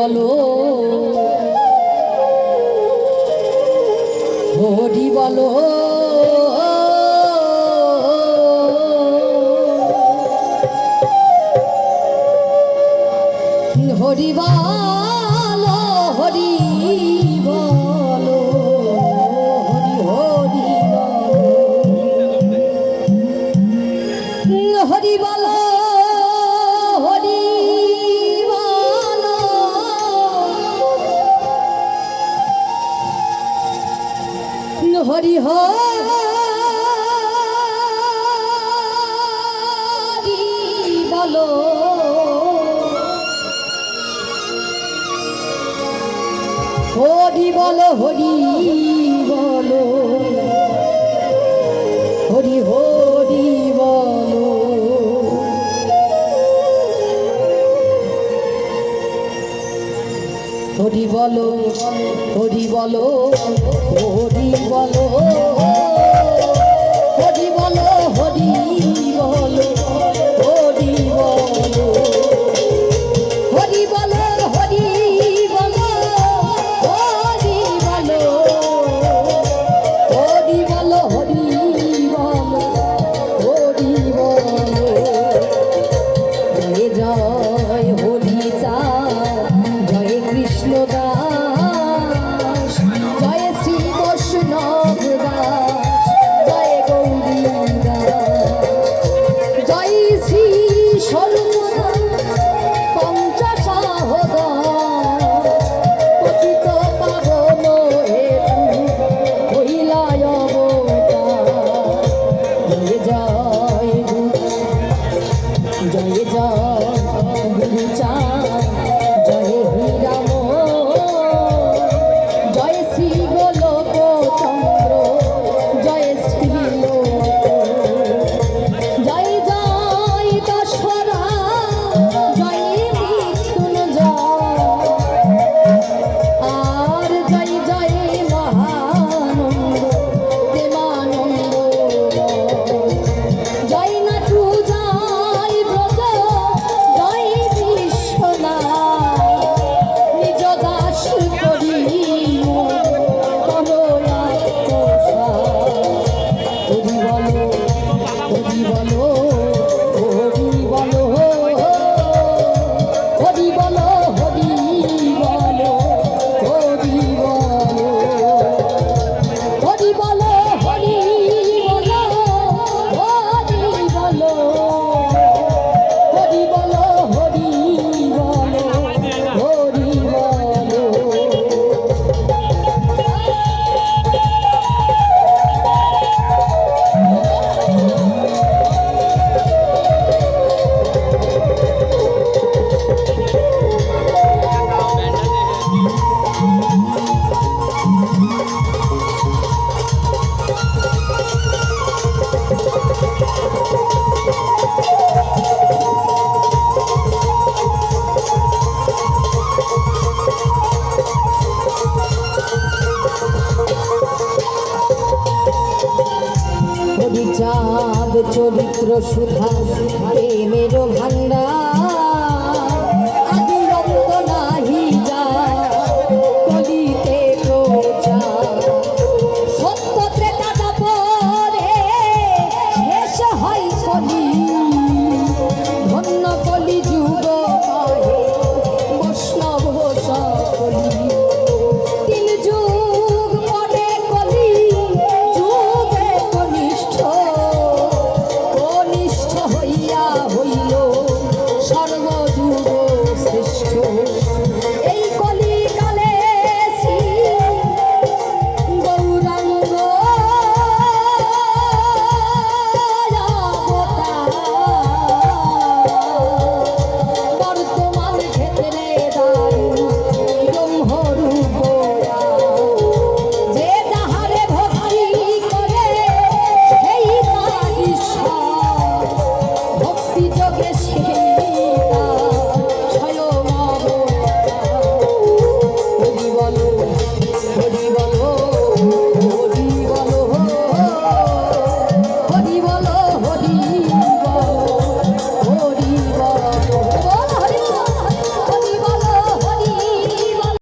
বলো হরি বলো হরি বলো হরি বলো হরি হরি বলো হরি বলো হরি বলো হরি হরি বলো হরি বলো হরি বলো হরি হরি বলো হরি বলো হরি বলো হরি বলো হরি বলো হরি বলো হরি বলো হরি বলো হরি বলো হরি বলো হরি বলো হরি বলো হরি বলো জয় জয় হরি চা জয় কৃষ্ণ দাস জয় শ্রী বৈষ্ণব দাস জয় গৌরী দাস জয় শ্রী স্বরূপ পঞ্চসাহদা পতিত পাবন হেতু হইলায় অবতার জয় জয় জয় জয় গুরু চাঁদ জয় হীরাম জয় শ্রী গোলক চন্দ্র জয় শ্রী লোক জয় জয় দশহরা জয় মিথুন আর জয় জয় মহানন্দ প্রেমানন্দ জয় নাটু জয় ব্রজ জয় বিশ্বনাথ নিজ দাস করি হরি বলো হরি বলো হরি বলো হরি বলো হরি বলো হরি বলো হরি বলো হরি বলো হরি বলো হরি বলো হরি বলো হরি বলো হরি চাঁদ চরিত্র সুধা প্রেমের ভান্ডার